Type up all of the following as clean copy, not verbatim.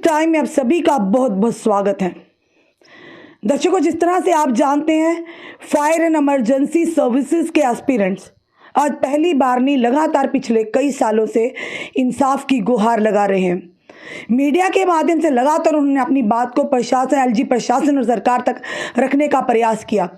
Time में आप सभी का बहुत बहुत स्वागत है। दर्शकों, जिस तरह से आप जानते हैं, फायर एंड इमरजेंसी सर्विसेज के एस्पिरेंट्स आज पहली बार नहीं, लगातार पिछले कई सालों से इंसाफ की गुहार लगा रहे हैं। मीडिया के माध्यम से लगातार उन्होंने अपनी बात को प्रशासन, एलजी प्रशासन और सरकार तक रखने का प्रयास किया।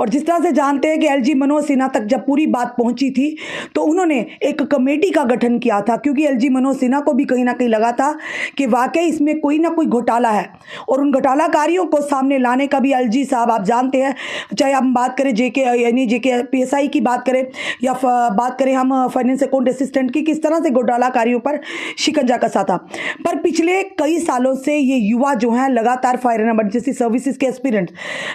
और जिस तरह से जानते हैं कि एलजी मनोज सिन्हा तक जब पूरी बात पहुंची थी तो उन्होंने एक कमेटी का गठन किया था, क्योंकि एलजी मनोज सिन्हा को भी कहीं ना कहीं लगा था कि वाकई इसमें कोई ना कोई घोटाला है। और उन घोटालाकारियों को सामने लाने का भी एलजी साहब, आप जानते हैं, चाहे हम बात करें जेके पीएसआई की बात करें या बात करें हम फाइनेंस अकाउंट असिस्टेंट की, किस तरह से घोटालाकारियों पर शिकंजा कसा था। पर पिछले कई सालों से ये युवा जो हैं लगातार फायर एंड इमरजेंसी सर्विसेज के एस्पिरेंट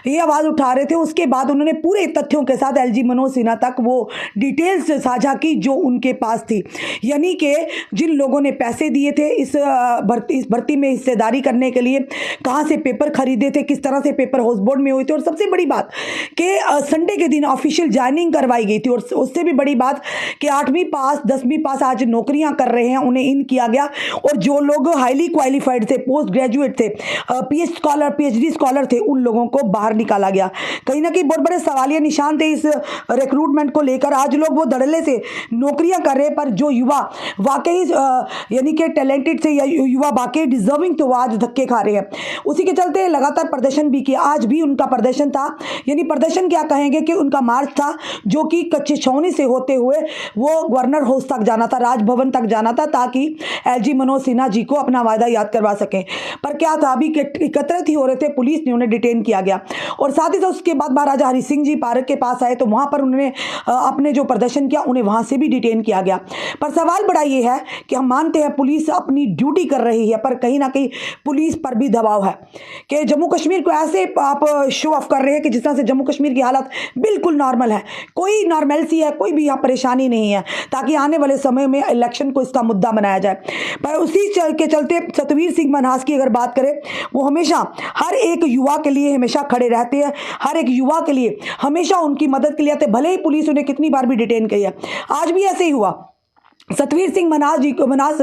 ये आवाज़ उठा रहे थे। उसके बाद उन्होंने पूरे तथ्यों के साथ एलजी मनोज सिन्हा तक वो डिटेल्स साझा की जो उनके पास थी, यानी कि जिन लोगों ने पैसे दिए थे इस भर्ती में हिस्सेदारी करने के लिए, कहाँ से पेपर खरीदे थे, किस तरह से पेपर हाउस बोर्ड में हुए थे, और सबसे बड़ी बात कि संडे के दिन ऑफिशियल ज्वाइनिंग करवाई गई थी। और उससे भी बड़ी बात कि 8वीं पास 10वीं पास आज नौकरियां कर रहे हैं, उन्हें इन किया गया। और जो लोग हाईली क्वालिफाइड थे, पोस्ट ग्रेजुएट थे, पीएचडी स्कॉलर थे, उन लोगों को बाहर निकाला गया। कहीं ना कहीं बहुत बड़े सवालिया निशान थे इस रिक्रूटमेंट को लेकर। आज लोग वो धड़ल्ले से नौकरियां कर रहे हैं, पर जो युवा वाकई यानी कि टैलेंटेड थे या युवा वाकई डिजर्विंग थे, वो आज धक्के खा रहे हैं। उसी के चलते लगातार प्रदर्शन भी किया। आज भी उनका प्रदर्शन था, यानी प्रदर्शन क्या कहेंगे कि उनका मार्च था, जो कि कच्ची छावनी से होते हुए वो गवर्नर हाउस तक जाना था, राजभवन तक जाना था, ताकि एलजी मनोज सिन्हा जी को अपना वायदा याद करवा सकें। पर क्या था, अभी एकत्रित ही हो रहे थे, पुलिस ने उन्हें डिटेन किया गया। और साथ ही साथ उसके बाद महाराजा हरि सिंह जी पार्क के पास आए तो वहां पर उन्होंने अपने जो प्रदर्शन किया, उन्हें वहां से भी डिटेन किया गया। पर सवाल बड़ा ये है कि हम मानते हैं पुलिस अपनी ड्यूटी कर रही है, पर कहीं ना कहीं पुलिस पर भी दबाव है कि जम्मू कश्मीर को ऐसे आप शो ऑफ कर रहे हैं कि जिस तरह से जम्मू कश्मीर की हालत बिल्कुल नॉर्मल है, कोई नॉर्मलसी है, कोई भी यहाँ परेशानी नहीं है, ताकि आने वाले समय में इलेक्शन को इसका मुद्दा बनाया जाए। पर उसी के चलते सतवीर सिंह मन्हास की अगर बात करें, वो हमेशा हर एक युवा के लिए हमेशा खड़े रहते हैं, हर एक युवा के लिए हमेशा उनकी मदद के लिए आते, भले ही पुलिस उन्हें कितनी बार भी डिटेन की है। आज भी ऐसे ही हुआ। सतवीर सिंह मन्हास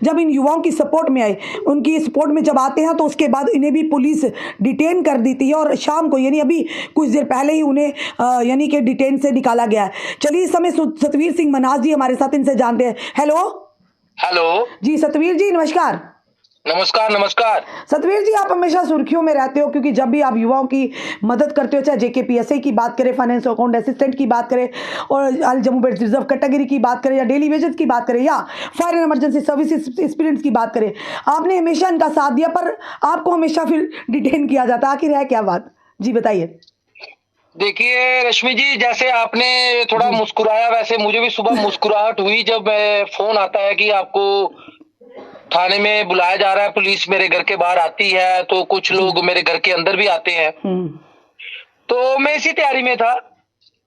जब इन युवाओं की सपोर्ट में आए, उनकी सपोर्ट में जब आते हैं तो उसके बाद इन्हें भी पुलिस डिटेन कर देती है, और शाम को यानी अभी कुछ देर पहले ही उन्हें यानी कि डिटेन से निकाला गया है। चलिए इस समय सतवीर सिंह मन्हास जी हमारे साथ, इनसे जानते हैं। हेलो जी, सतवीर जी नमस्कार। नमस्कार नमस्कार। सतवीर जी, आप हमेशा सुर्खियों में रहते हो, क्योंकि जब भी आप युवाओं की मदद करते हो, चाहे जेकेपीएसआई की बात करें, फाइनेंस अकाउंट असिस्टेंट की बात करें, और जम्मू बेल्ट रिजर्व कैटेगरी की बात करें, या डेली वेजेस की बात करें, या fire and emergency services experience की बात करें, आपने हमेशा इनका साथ दिया, पर आपको हमेशा फिर डिटेन किया जाता। आखिर है क्या बात, जी बताइए। देखिए रश्मि जी, जैसे आपने थोड़ा मुस्कुराया, वैसे मुझे भी सुबह मुस्कुराहट हुई जब फोन आता है कि आपको थाने में बुलाया जा रहा है। पुलिस मेरे घर के बाहर आती है, तो कुछ लोग मेरे घर के अंदर भी आते हैं। तो मैं इसी तैयारी में था,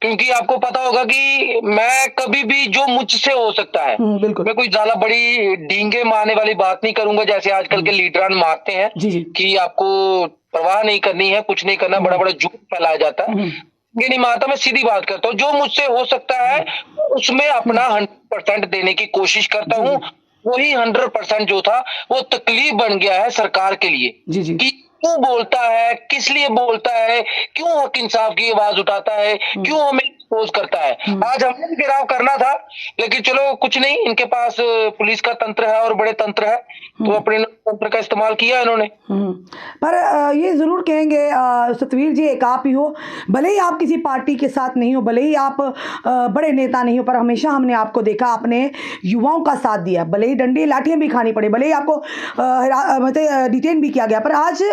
क्योंकि आपको पता होगा कि मैं कभी भी जो मुझसे हो सकता है, मैं कोई ज्यादा बड़ी डींगे मारने वाली बात नहीं करूंगा, जैसे आजकल के लीडरान मारते हैं कि आपको परवाह नहीं करनी है, कुछ नहीं करना, बड़ा बड़ा झूठ फैलाया जाता है। ये नहीं मारता, मैं सीधी बात करता हूँ। जो मुझसे हो सकता है उसमें अपना 100% देने की कोशिश करता हूँ। वही 100% जो था वो तकलीफ बन गया है सरकार के लिए कि क्यों बोलता है, किस लिए बोलता है, क्यों हक इंसाफ की आवाज उठाता है, क्यों हमें एक्सपोज करता है। आज हमें भी घेराव करना था, लेकिन चलो कुछ नहीं, इनके पास पुलिस का तंत्र है और बड़े तंत्र है, तो अपने तंत्र का इस्तेमाल किया इन्होंने। पर ये जरूर कहेंगे सतवीर जी, एक आप ही हो, भले ही आप किसी पार्टी के साथ नहीं हो, भले ही आप बड़े नेता नहीं हो, पर हमेशा हमने आपको देखा, आपने युवाओं का साथ दिया, भले ही डंडे लाठियां भी खानी पड़े, भले ही आपको मतलब डिटेन भी किया गया, पर आज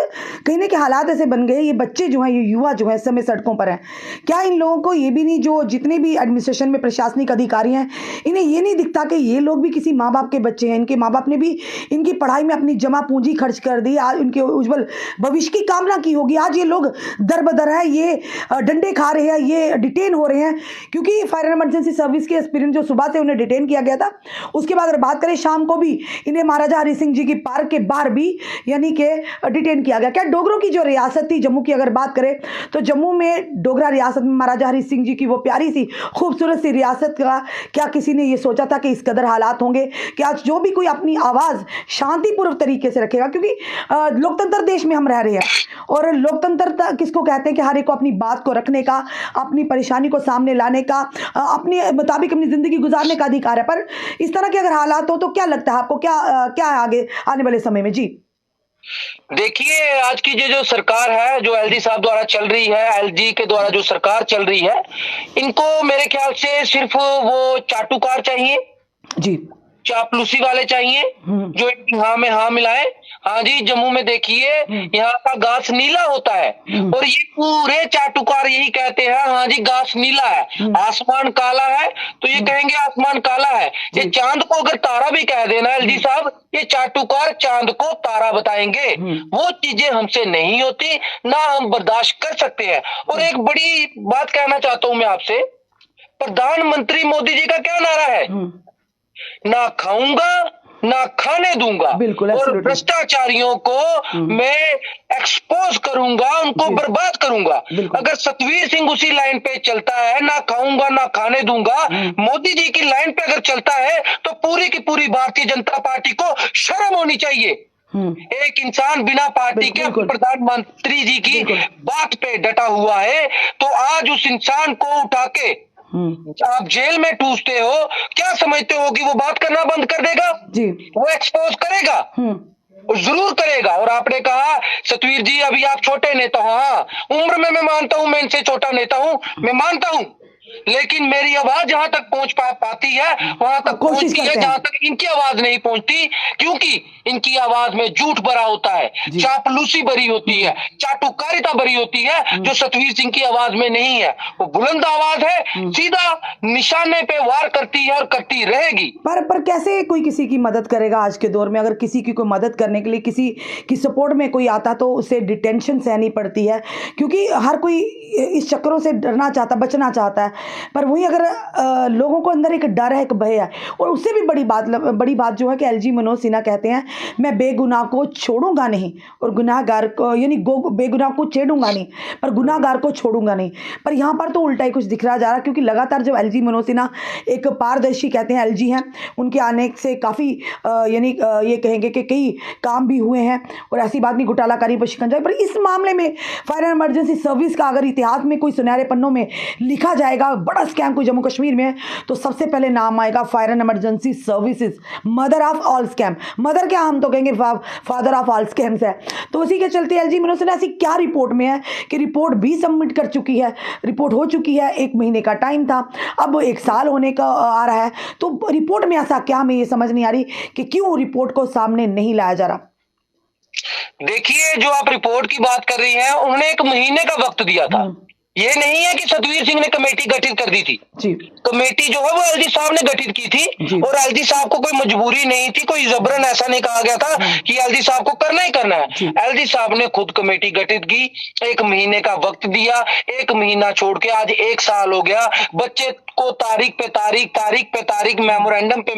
कहीं ना कहीं हालात ऐसे बन गए, ये बच्चे जो हैं, ये युवा जो है इस समय सड़कों पर हैं। क्या इन लोगों को ये भी नहीं, जो जितने भी एडमिनिस्ट्रेशन में प्रशासनिक अधिकारी हैं, इन्हें ये नहीं दिखता कि ये लोग भी किसी माँ बाप के बच्चे हैं, इनके माँ बाप ने भी इनकी पढ़ाई में अपनी जमा पूंजी खर्च कर दी, आज उनके उज्जवल भविष्य की कामना की होगी, आज ये लोग दर बदर है, ये डंडे खा रहे हैं, ये डिटेन हो रहे हैं। क्योंकि फायर एंड इमरजेंसी सर्विस के एस्पिरेंट जो सुबह से उन्हें डिटेन किया गया था, उसके बाद अगर बात करें शाम को भी इन्हें महाराजा हरि सिंह जी की पार्क के बाहर भी यानी कि डिटेन किया गया। क्या डोगरों की जो रियासत थी जम्मू की, अगर बात करें तो जम्मू में डोगरा रियासत में महाराजा हरि सिंह जी की वो वो प्यारी सी खूबसूरत सी रियासत का क्या किसी ने ये सोचा था कि इस कदर हालात होंगे कि आज जो भी कोई अपनी आवाज़ शांतिपूर्व तरीके से रखेगा, क्योंकि लोकतंत्र देश में हम रह रहे हैं और लोकतंत्र किसको कहते हैं कि हर एक को अपनी बात को रखने का, अपनी परेशानी को सामने लाने का, अपने मुताबिक अपनी ज़िंदगी गुजारने का अधिकार है। पर इस तरह के अगर हालात हो तो क्या लगता है आपको, क्या है आगे आने वाले समय में? जी देखिए, आज की जो सरकार है, जो एलजी साहब द्वारा चल रही है, एलजी के द्वारा जो सरकार चल रही है, इनको मेरे ख्याल से सिर्फ वो चाटुकार चाहिए, जी चापलूसी वाले चाहिए, जो हाँ में हाँ मिलाए। हाँ जी, जम्मू में देखिए यहाँ का घास नीला होता है और ये पूरे चाटुकार यही कहते हैं, हाँ जी घास नीला है, आसमान काला है तो ये कहेंगे आसमान काला है। ये चांद को अगर तारा भी कह देना एलजी साहब, ये चाटुकार चांद को तारा बताएंगे। वो चीजें हमसे नहीं होती, ना हम बर्दाश्त कर सकते हैं। और एक बड़ी बात कहना चाहता हूं मैं आपसे, प्रधानमंत्री मोदी जी का क्या नारा है? ना खाऊंगा ना खाने दूंगा, और भ्रष्टाचारियों को मैं एक्सपोज करूंगा, उनको बर्बाद करूंगा। अगर सतवीर सिंह उसी लाइन पे चलता है, ना खाऊंगा ना खाने दूंगा, मोदी जी की लाइन पे अगर चलता है तो पूरी की पूरी भारतीय जनता पार्टी को शर्म होनी चाहिए। एक इंसान बिना पार्टी के प्रधानमंत्री जी की बात पे डटा हुआ है, तो आज उस इंसान को उठा के आप जेल में ठूसते हो। क्या समझते हो कि वो बात करना बंद कर देगा? जी वो एक्सपोज करेगा, जरूर करेगा। और आपने कहा सतवीर जी अभी आप छोटे नेता हो, हाँ उम्र में मैं मानता हूं, मैं इनसे छोटा नेता हूं, मैं मानता हूं, लेकिन मेरी आवाज जहां तक पहुंच पाती है वहां तक पहुंचती है जहां तक इनकी आवाज नहीं पहुंचती, क्योंकि इनकी आवाज में झूठ भरा होता है, चापलूसी भरी होती है, चाटुकारिता भरी होती है, जो सतवीर सिंह की आवाज में नहीं है। वो बुलंद आवाज है, सीधा निशाने पे वार करती है और करती रहेगी। पर कैसे कोई किसी की मदद करेगा आज के दौर में? अगर किसी की कोई मदद करने के लिए किसी की सपोर्ट में कोई आता तो उसे डिटेंशन सहनी पड़ती है, क्योंकि हर कोई इस चक्करों से डरना चाहता, बचना चाहता है। पर वही अगर लोगों को अंदर एक डर है, एक भय है, और उससे भी बड़ी बात जो है कि एलजी मनोज सिन्हा कहते हैं मैं बेगुनाह को छोड़ूंगा नहीं और गुनाहगार को, यानी बेगुनाह को छेड़ूंगा नहीं पर गुनाहगार को छोड़ूंगा नहीं। पर यहाँ पर तो उल्टा ही कुछ दिख रहा जा रहा, क्योंकि लगातार जब एलजी मनोज सिन्हा एक पारदर्शी कहते हैं एलजी हैं, उनके आने से काफ़ी यानी ये कहेंगे कि कई काम भी हुए हैं और ऐसी बात नहीं घोटालाकारी पर शिकंजा। पर इस मामले में फायर एंड इमरजेंसी सर्विस का अगर इतिहास में कोई सुनहरे पन्नों में लिखा जाएगा, बड़ा स्कैम कोई जम्मू कश्मीर में है, तो सबसे पहले नाम आएगा fire and emergency services, mother of all scam. Mother क्या, हम तो कहेंगे फादर ऑफ ऑल स्कैम्स है। तो उसी के चलते एलजी मनोज सिन्हा ऐसी क्या रिपोर्ट में है कि रिपोर्ट भी सबमिट कर चुकी है, रिपोर्ट हो चुकी है, 1 महीने का टाइम था, अब 1 साल होने का आ रहा है। तो रिपोर्ट में ऐसा क्या, हमें ये समझ नहीं आ रही कि क्यों रिपोर्ट को सामने नहीं लाया जा रहा। देखिए, जो आप रिपोर्ट की बात कर रही हैं, उन्होंने 1 महीने का वक्त दिया था। ये नहीं है कि सतवीर सिंह ने कमेटी गठित कर दी थी जी। कमेटी जो है वो एलजी साहब ने गठित की थी और एलजी साहब को कोई मजबूरी नहीं थी, कोई जबरन ऐसा नहीं कहा गया था कि एलजी साहब को करना ही करना है। एलजी साहब ने खुद कमेटी गठित की, 1 महीने का वक्त दिया, 1 महीना छोड़ के आज 1 साल हो गया। बच्चे को तारीख पे तारीख, मेमोरेंडम पे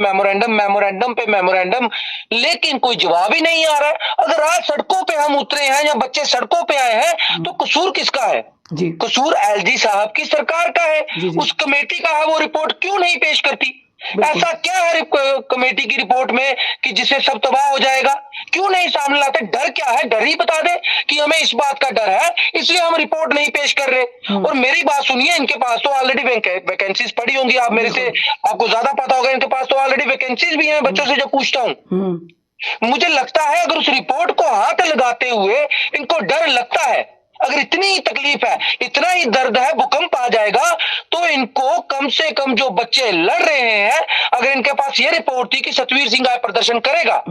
मेमोरेंडम, लेकिन कोई जवाब ही नहीं आ रहा है। अगर आज सड़कों पे हम उतरे हैं या बच्चे सड़कों पे आए हैं तो कसूर किसका है? कसूर एलजी साहब की सरकार का है, उस कमेटी का है। वो रिपोर्ट क्यों नहीं पेश करती? ऐसा क्या है कमेटी की रिपोर्ट में कि जिससे सब तबाह हो जाएगा? क्यों नहीं सामने लाते? डर क्या है? डर ही बता दे कि हमें इस बात का डर है, इसलिए हम रिपोर्ट नहीं पेश कर रहे। और मेरी बात सुनिए, इनके पास तो ऑलरेडी वैकेंसीज पड़ी होंगी, आप मेरे से, आपको ज्यादा पता होगा, इनके पास तो ऑलरेडी वैकेंसीज भी हैं। बच्चों से जब पूछता हूँ, मुझे लगता है अगर उस रिपोर्ट को हाथ लगाते हुए इनको डर लगता है, अगर इतनी ही तकलीफ है, इतना ही दर्द है, भूकंप आ जाएगा, तो इनको कम से कम जो बच्चे लड़ रहे हैं, अगर इनके पास ये रिपोर्ट थी कि सतवीर सिंह आए प्रदर्शन करेगा,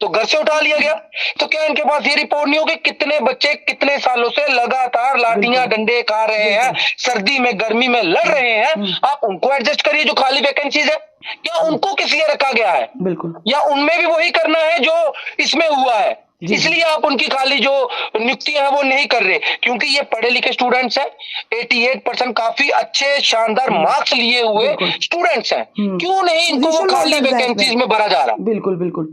तो घर से उठा लिया गया। तो क्या इनके पास ये रिपोर्ट नहीं होगी कितने बच्चे कितने सालों से लगातार लाठियां डंडे खा रहे हैं, सर्दी में गर्मी में लड़ रहे हैं? आप उनको एडजस्ट करिए जो खाली वैकेंसीज है। क्या उनको किस लिए रखा गया है? बिल्कुल, या उनमें भी वही करना है जो इसमें हुआ है? इसलिए आप उनकी खाली जो नियुक्तियां हैं वो नहीं कर रहे, क्योंकि ये पढ़े लिखे स्टूडेंट्स हैं, 88% काफी अच्छे शानदार मार्क्स लिए हुए स्टूडेंट्स हैं। क्यों नहीं इनको वो खाली वैकेंसीज में भरा जा रहा? बिल्कुल बिल्कुल।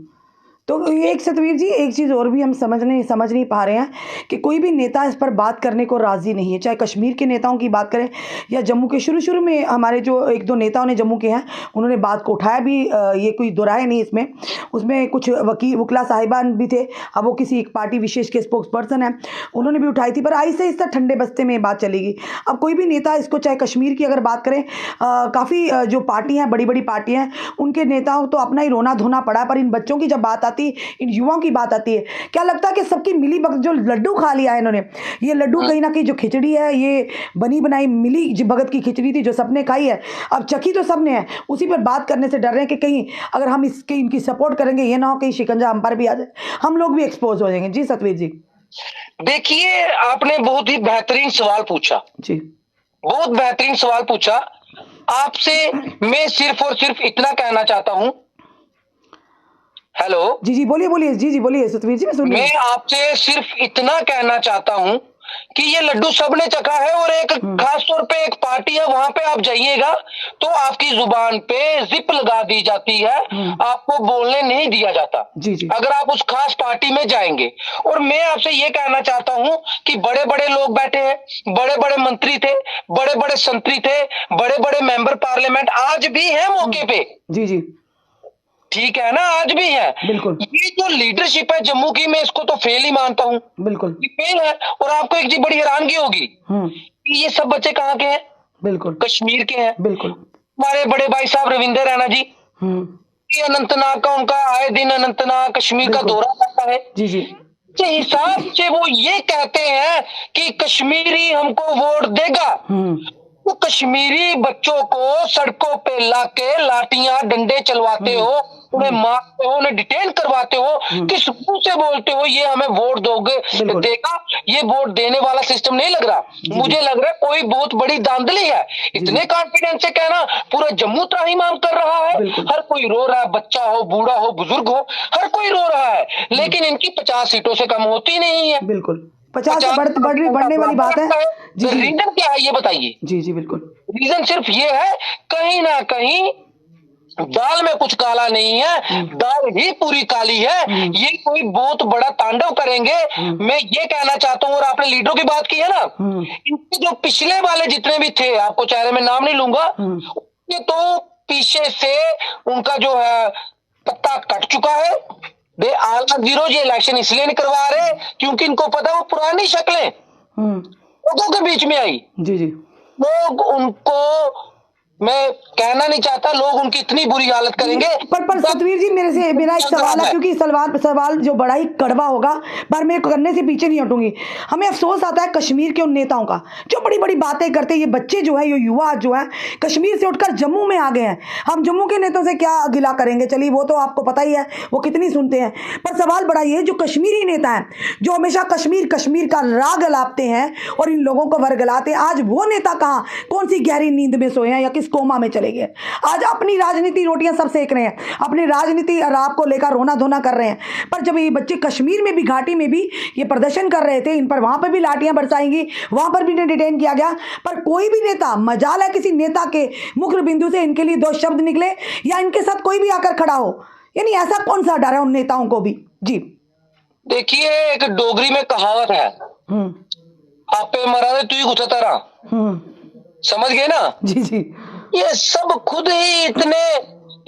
तो ये एक सतवीर जी, एक चीज़ और भी हम समझ नहीं पा रहे हैं कि कोई भी नेता इस पर बात करने को राज़ी नहीं है, चाहे कश्मीर के नेताओं की बात करें या जम्मू के। शुरू में हमारे जो 1-2 नेताओं ने जम्मू के हैं, उन्होंने बात को उठाया भी, ये कोई दो राय नहीं इसमें। उसमें कुछ वकीला साहिबान भी थे, अब वो किसी एक पार्टी विशेष के स्पोक्स पर्सन है, उन्होंने भी उठाई थी, पर आहिस्ता आहिस्ता ठंडे बस्ते में बात चलेगी। अब कोई भी नेता इसको, चाहे कश्मीर की अगर बात करें, काफ़ी जो पार्टी हैं, बड़ी बड़ी पार्टियाँ हैं, उनके नेताओं तो अपना ही रोना धोना पड़ा, पर इन बच्चों की जब बात आती, इन युवाओं की बात आती है, क्या लगता है कि सबकी मिली भगत जो लड्डू खा लिया है इन्होंने, ये लड्डू कहीं ना कहीं जो खिचड़ी है, ये बनी बनाई मिली भगत की खिचड़ी थी जो सबने खाई है, अब चखी तो सबने है, उसी पर बात करने से डर रहे हैं कि कहीं अगर हम इनकी सपोर्ट करेंगे, ये ना हो कहीं शिकंजा हम पर भी आ जाए, हम लोग भी एक्सपोज हो जाएंगे। जी सतवीर जी। देखिए, आपने बहुत ही बेहतरीन सवाल पूछा जी, बहुत बेहतरीन सवाल पूछा। आपसे मैं सिर्फ और सिर्फ इतना कहना चाहता हूं। हेलो, जी बोलिए, जी बोलिए सतवीर जी, मैं आपसे सिर्फ इतना कहना चाहता हूं कि ये लड्डू सबने चखा है, और एक खास तौर पे एक पार्टी है, वहां पे आप जाइएगा तो आपकी जुबान पे जिप लगा दी जाती है, आपको बोलने नहीं दिया जाता। जी। अगर आप उस खास पार्टी में जाएंगे। और मैं आपसे ये कहना चाहता हूं कि बड़े बड़े लोग बैठे हैं, बड़े बड़े मंत्री थे, बड़े बड़े संतरी थे, बड़े बड़े मेंबर पार्लियामेंट आज भी है मौके पे। जी, ठीक है ना, आज भी है। बिल्कुल। ये जो लीडरशिप है जम्मू की, मैं इसको तो फेल ही मानता हूँ, बिल्कुल फेल है। और आपको एक चीज बड़ी हैरानगी होगी कि ये सब बच्चे कहाँ के हैं? बिल्कुल कश्मीर के हैं। बिल्कुल। हमारे बड़े भाई साहब रविंदर रैना जी, ये अनंतनाग का, उनका आए दिन अनंतनाग कश्मीर का दौरा करता है। जी। के हिसाब से वो ये कहते हैं कि कश्मीरी हमको वोट देगा, वो कश्मीरी बच्चों को सड़कों पे लाके लाठियां डंडे चलवाते हो, उन्हें मारते हो, उन्हें डिटेन करवाते हो, किस मुंह से बोलते हो ये हमें वोट दोगे देगा? ये वोट देने वाला सिस्टम नहीं लग रहा, मुझे लग रहा है कोई बहुत बड़ी धांधली है। इतने कॉन्फिडेंस से कहना, पूरा जम्मू त्राहिमाम कर रहा है, हर कोई रो रहा है, बच्चा हो, बूढ़ा हो, बुजुर्ग हो, हर कोई रो रहा है, लेकिन इनकी 50 सीटों से कम होती नहीं है। बिल्कुल 50 बढ़ने वाली बात है। जी, रीजन क्या है ये बताइए। जी बिल्कुल। रीजन सिर्फ ये है, कहीं ना कहीं दाल में कुछ काला नहीं है, दाल ही पूरी काली है। ये कोई बहुत बड़ा तांडव करेंगे। मैं ये कहना चाहता हूँ, और आपने लीडरों की बात की है ना, इनके जो पिछले वाले जितने भी थे, आपको चेहरे में नाम नहीं लूंगा, ये तो पीछे से उनका जो है पत्ता कट चुका है। दे आल जीरो। ये इलेक्शन इसलिए नहीं करवा रहे क्योंकि इनको पता है वो पुरानी शक्लें लोगों के बीच में आई। जी। लोग उनको, मैं कहना नहीं चाहता, लोग उनकी इतनी बुरी हालत करेंगे। पर सतवीर जी, मेरा एक सवाल है, क्योंकि सवाल जो बड़ा ही कड़वा होगा, पर मैं करने से पीछे नहीं हटूंगी। हमें अफसोस आता है कश्मीर के उन नेताओं का जो बड़ी बड़ी बातें करते हैं। ये बच्चे जो है, ये युवा जो है, कश्मीर से उठकर जम्मू में आ गए हैं। हम जम्मू के नेताओं से क्या गिला करेंगे, चलिए वो तो आपको पता ही है वो कितनी सुनते हैं। पर सवाल बड़ा ये, जो कश्मीरी नेता है, जो हमेशा कश्मीर का राग गलाते हैं और इन लोगों को वर्गलाते हैं, आज वो नेता कहाँ, कौन सी गहरी नींद में सोए हैं या किस कोमा में चले गए? आज अपनी राजनीति रोटियां सब सेक रहे हैं, अपनी राजनीति रात को लेकर रोना धोना कर रहे हैं। पर जब ये बच्चे कश्मीर में भी, घाटी में भी ये प्रदर्शन कर रहे थे, इन पर वहां पर भी लाठियां बरसाएंगी, वहां पर भी इन्हें डिटेन किया गया। पर कोई भी नेता, मजाल है किसी नेता के मुख्य बिंदु से इनके लिए 2 शब्द निकले या इनके साथ कोई भी आकर खड़ा हो, यानी ऐसा कौन सा डर है उन नेताओं को भी? जी देखिए, एक डोगरी में कहावत है, आपे मरा दे तू ही गुथा तारा। समझ गए ना? जी। ये सब खुद ही इतने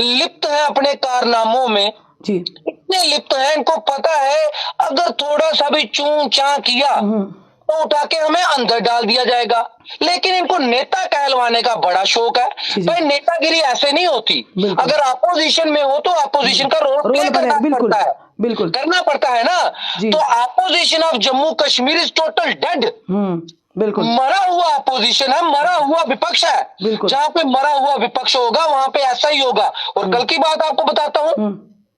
लिप्त है अपने कारनामों में, जी, इतने लिप्त है, इनको पता है अगर थोड़ा सा भी चूं चा किया तो उठा के हमें अंदर डाल दिया जाएगा। लेकिन इनको नेता कहलवाने का बड़ा शौक है। भाई, नेतागिरी ऐसे नहीं होती। अगर अपोजिशन में हो तो अपोजिशन का रोल प्ले करना पड़ता है, बिल्कुल करना पड़ता है ना। तो opposition of Jammu Kashmir is total dead. बिल्कुल मरा हुआ अपोजिशन है, मरा हुआ विपक्ष है। जहां पे मरा हुआ विपक्ष होगा वहां पे ऐसा ही होगा। और कल की बात आपको बताता हूं,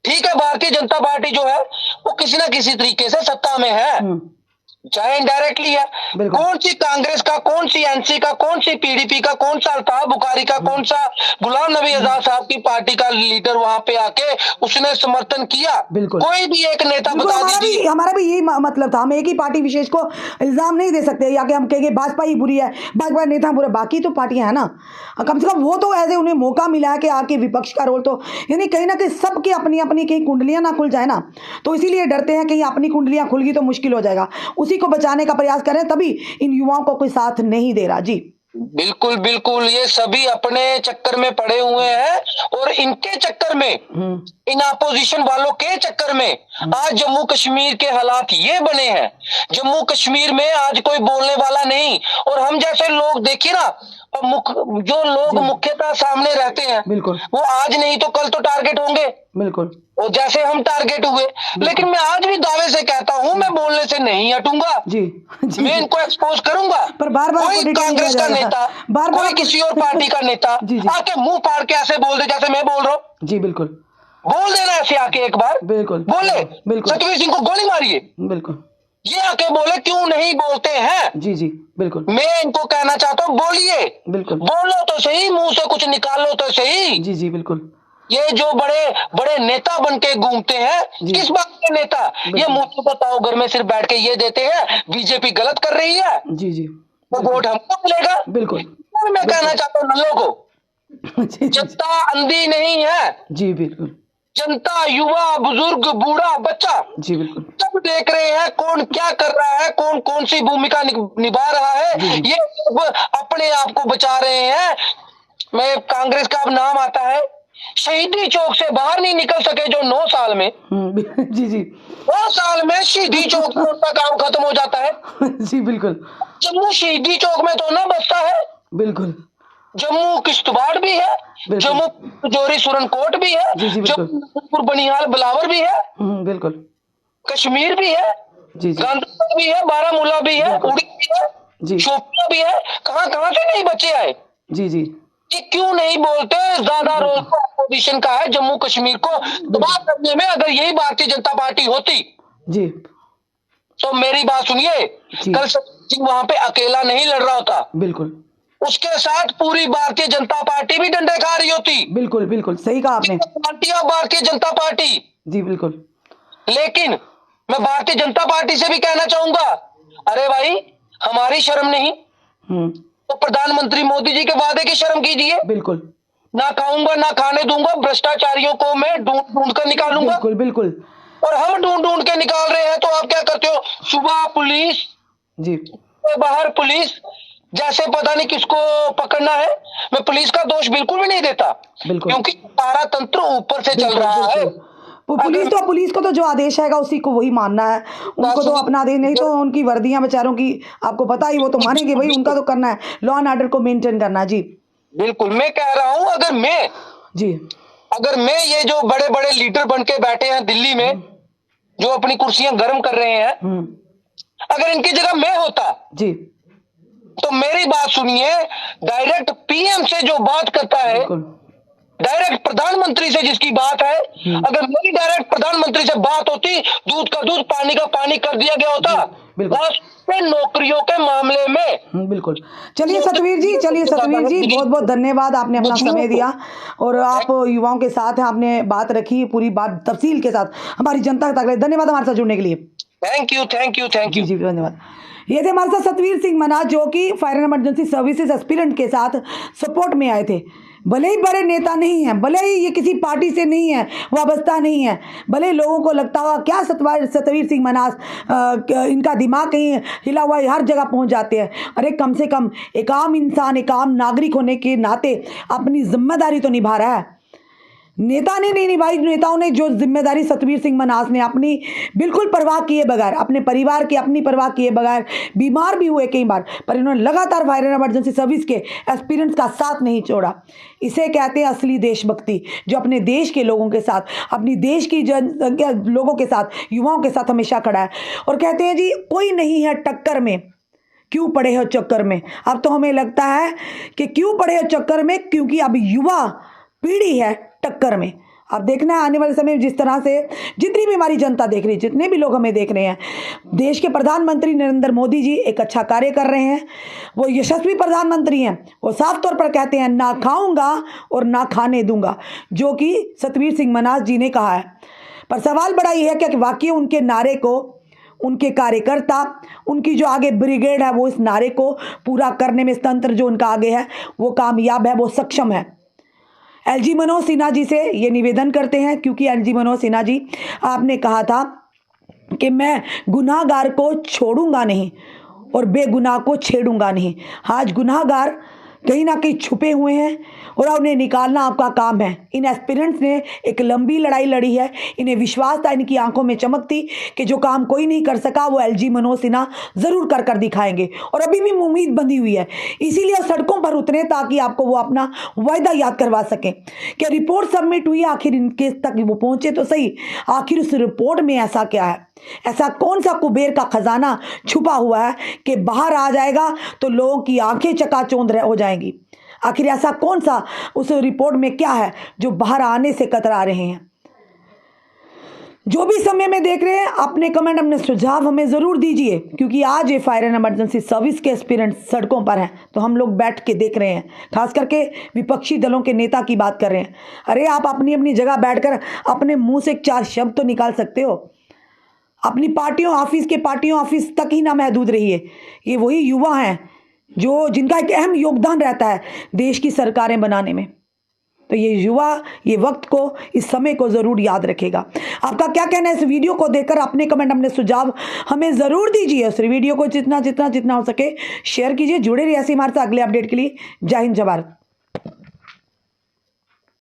ठीक है, भारतीय जनता पार्टी जो है वो किसी ना किसी तरीके से सत्ता में है, चाहे इनडायरेक्टली है। बिल्कुल। कौन सी कांग्रेस का, कौन सी एनसी का, कौन सी पीडीपी का, कौन सा अल्ताफ बुखारी का, कौन सा गुलाम नबी आजाद साहब की पार्टी का लीडर वहां पे आके उसने समर्थन किया? बिल्कुल। कोई भी एक नेता बिल्कुल, बता दीजिए। हमारा भी यही मतलब था। हम एक ही पार्टी विशेष को इल्जाम नहीं दे सकते या कि हम कहेंगे भाजपा ही बुरी है, भाजपा नेता बुरे, बाकी तो पार्टियां हैं ना। कम से कम वो तो ऐसे उन्हें मौका मिला है कि आके विपक्ष का रोल तो, यानी कहीं ना कहीं सबकी अपनी अपनी कहीं कुंडलियां ना खुल जाए ना, तो इसीलिए डरते हैं कहीं अपनी कुंडलियां खुल गई तो मुश्किल हो जाएगा। उसी को बचाने का प्रयास करें, तभी इन युवाओं को कोई साथ नहीं दे रहा। जी बिल्कुल बिल्कुल, ये सभी अपने चक्कर में पड़े हुए हैं और इनके चक्कर में, इन अपोजिशन वालों के चक्कर में आज जम्मू कश्मीर के हालात ये बने हैं। जम्मू कश्मीर में आज कोई बोलने वाला नहीं, और हम जैसे लोग देखिए ना, जो लोग मुख्यतः सामने रहते हैं, बिल्कुल, वो आज नहीं तो कल तो टारगेट होंगे। बिल्कुल। और जैसे हम टारगेट हुए, लेकिन मैं आज भी दावे से कहता हूं, मैं बोलने से नहीं हटूंगा। जी, जी, मैं इनको एक्सपोज करूंगा। पर बार-बार कोई आपको डिटेल कांग्रेस दिया का जा रहा नेता, था। बार-बार कोई आपको किसी और पार्टी का नेता जी, जी। आके मुंह फाड़ के ऐसे बोल दे जैसे मैं बोल रहा हूँ। जी, बिल्कुल। बोल देना ऐसे आके एक बार, बिल्कुल, बोले बिल्कुल। सतवीर सिंह को गोली मारिए, बिल्कुल। ये आके बोले क्यों नहीं बोलते हैं। जी, जी, बिल्कुल। मैं इनको कहना चाहता हूँ, बोलिए, बिल्कुल। बोलो तो सही, मुंह से कुछ निकालो तो सही। जी, जी, बिल्कुल। ये जो बड़े बड़े नेता बन के घूमते हैं, किस बात के नेता? ये मुंह से बताओ, घर में सिर्फ बैठ के ये देते हैं बीजेपी गलत कर रही है, जी, जी, तो वोट हमको मिलेगा। बिल्कुल। मैं कहना चाहता हूँ नल्लों को, जी, जी, जनता अंधी नहीं है। जी, बिल्कुल। जनता, युवा, बुजुर्ग, बूढ़ा, बच्चा, जी, बिल्कुल। सब देख रहे हैं कौन क्या कर रहा है, कौन कौन सी भूमिका निभा रहा है। जी, जी। ये सब अपने आप को बचा रहे हैं। मैं कांग्रेस का अब नाम आता है, शहीदी चौक से बाहर नहीं निकल सके जो 9 साल में, जी, जी। 9 साल में शहीदी चौक में उनका काम खत्म हो जाता है। जी, बिल्कुल, जम्मू शहीदी चौक में तो ना बचता है। बिल्कुल। जम्मू किश्तवाड़ भी है, बिल्कुल। जम्मू जोरी सुरनकोट भी है, जी, जी, बिल्कुल। जम्मू बनिहाल बिलावर भी है, बिल्कुल। कश्मीर भी है, जी, जी, गांधरबल भी है, बारामूला भी है, बिल्कुल। उड़ी भी है, जी। शोपियां भी है। कहाँ कहाँ से नहीं बचे आए? जी, जी, ये क्यों नहीं बोलते? ज्यादा रोल तो अपोजिशन का है जम्मू कश्मीर को तबाह करने में। अगर यही भारतीय जनता पार्टी होती जी, तो मेरी बात सुनिए, जी। कल सिंह वहां पे अकेला नहीं लड़ रहा होता, बिल्कुल, उसके साथ पूरी भारतीय जनता पार्टी भी डंडे खा रही होती। बिल्कुल, बिल्कुल, सही कहा आपने। Party of Bharatiya Janata party. जी, बिल्कुल। लेकिन मैं भारतीय जनता पार्टी से भी कहना चाहूंगा, अरे भाई हमारी शर्म नहीं तो प्रधानमंत्री मोदी जी के वादे की शर्म कीजिए। बिल्कुल, ना खाऊंगा ना खाने दूंगा, भ्रष्टाचारियों को मैं ढूंढ ढूंढ कर निकालूंगा। बिल्कुल, बिल्कुल। और हम ढूंढ ढूंढ के निकाल रहे हैं, तो आप क्या करते हो? सुबह पुलिस, जी, बाहर पुलिस, जैसे पता नहीं किसको पकड़ना है। मैं पुलिस का दोष बिल्कुल भी नहीं देता, बिल्कुल। क्योंकि सारा तंत्र ऊपर से चल रहा है। पुलिस को तो जो आदेश आएगा उसी को वही मानना है। उनको तो अपना आदेश नहीं, तो उनकी वर्दियां बेचारों की आपको पता ही, वो तो मानेंगे भाई, उनका तो करना है, लॉ एंड ऑर्डर को मेंटेन करना। जी बिल्कुल, मैं कह रहा हूं, जी, अगर मैं ये जो बड़े बड़े लीडर बन के बैठे हैं दिल्ली में, जो अपनी कुर्सियां गर्म कर रहे हैं, अगर इनकी जगह मैं होता जी, तो मेरी बात सुनिए, डायरेक्ट पीएम से जो बात करता है, डायरेक्ट प्रधानमंत्री से जिसकी बात है, अगर मेरी डायरेक्ट प्रधानमंत्री से बात होती, दूध का दूध पानी का पानी कर दिया गया होता नौकरियों के मामले में। बिल्कुल। चलिए सतवीर जी, बहुत बहुत धन्यवाद, आपने अपना समय दिया और आप युवाओं के साथ हैं, आपने बात रखी पूरी बात तफसील के साथ हमारी जनता तक। धन्यवाद हमारे साथ जुड़ने के लिए। Thank you, thank you, thank you. जी, धन्यवाद। ये थे हमारे साथ सतवीर सिंह मनाज, जो कि fire and emergency services aspirant के साथ सपोर्ट में आए थे। भले ही बड़े नेता नहीं हैं, भले ही ये किसी पार्टी से नहीं है, वाबस्ता नहीं है, भले लोगों को लगता हुआ क्या सतवीर सिंह मनाज, इनका दिमाग कहीं हिला हुआ है, हर जगह पहुंच जाते हैं। अरे कम से कम एक आम इंसान, एक आम नागरिक होने के नाते अपनी जिम्मेदारी तो निभा रहा है। नेता ने नहीं निभाई, नेताओं ने जो जिम्मेदारी सतवीर सिंह मनाज ने अपनी बिल्कुल परवाह किए बगैर, अपने परिवार की अपनी परवाह किए बगैर, बीमार भी हुए कई बार, पर इन्होंने लगातार फायर एंड इमरजेंसी सर्विस के एस्पिरेंट्स का साथ नहीं छोड़ा। इसे कहते हैं असली देशभक्ति, जो अपने देश के लोगों के साथ, अपनी देश की जनसंख्या लोगों के साथ, युवाओं के साथ हमेशा खड़ा है। और कहते हैं जी, कोई नहीं है टक्कर में, क्यों पड़े हो चक्कर में। अब तो हमें लगता है कि क्यों पड़े हो चक्कर में, क्योंकि अब युवा पीढ़ी है टक्कर में। अब देखना है आने वाले समय में जिस तरह से जितनी भी हमारी जनता देख रही है, जितने भी लोग हमें देख रहे हैं, देश के प्रधानमंत्री नरेंद्र मोदी जी एक अच्छा कार्य कर रहे हैं। वो यशस्वी प्रधानमंत्री हैं। वो साफ तौर पर कहते हैं ना खाऊंगा और ना खाने दूंगा, जो कि सतवीर सिंह मनास जी ने कहा है। पर सवाल बड़ा ये है कि वाकई उनके नारे को उनके कार्यकर्ता, उनकी जो आगे ब्रिगेड है, वो इस नारे को पूरा करने में तंत्र जो उनका आगे है वो कामयाब है, वो सक्षम है। एलजी मनोज सिन्हा जी से ये निवेदन करते हैं, क्योंकि एलजी मनोज सिन्हा जी आपने कहा था कि मैं गुनाहगार को छोड़ूंगा नहीं और बेगुनाह को छेड़ूंगा नहीं। आज गुनाहगार कहीं ना कहीं छुपे हुए हैं और उन्हें निकालना आपका काम है। इन एस्पिरेंट्स ने एक लंबी लड़ाई लड़ी है। इन्हें विश्वास था, इनकी आंखों में चमक थी कि जो काम कोई नहीं कर सका वो एलजी मनोज सिन्हा जरूर कर दिखाएंगे, और अभी भी उम्मीद बंधी हुई है। इसीलिए सड़कों पर उतरे ताकि आपको वो अपना वायदा याद करवा सकें। क्या रिपोर्ट सबमिट हुई, आखिर इनके तक वो पहुंचे तो सही, आखिर उस रिपोर्ट में ऐसा क्या है, ऐसा कौन सा कुबेर का खजाना छुपा हुआ है कि बाहर आ जाएगा तो लोगों की आंखें चकाचौंध हो जाएंगी। आखिर ऐसा कौन सा उस रिपोर्ट में क्या है जो बाहर आने से कतरा रहे हैं। जो भी समय में देख रहे हैं, अपने कमेंट, अपने सुझाव हमें जरूर दीजिए, क्योंकि आज ये फायर एंड इमरजेंसी सर्विस के एस्पिरेंट्स सड़कों पर हैं तो हम लोग बैठ के देख रहे हैं। खास करके विपक्षी दलों के नेता की बात कर रहे हैं। अरे आप अपनी अपनी जगह बैठकर अपने मुंह से 4 शब्द तो निकाल सकते हो। अपनी पार्टियों ऑफिस तक ही ना महदूद रहिए। ये वही युवा हैं जो जिनका एक अहम योगदान रहता है देश की सरकारें बनाने में। तो ये युवा ये वक्त को, इस समय को जरूर याद रखेगा। आपका क्या कहना है इस वीडियो को देखकर? अपने कमेंट, अपने सुझाव हमें जरूर दीजिए। उस वीडियो को जितना हो सके शेयर कीजिए। जुड़े रहिए ऐसे हमारे साथ अगले अपडेट के लिए। जय हिंद, जय भारत।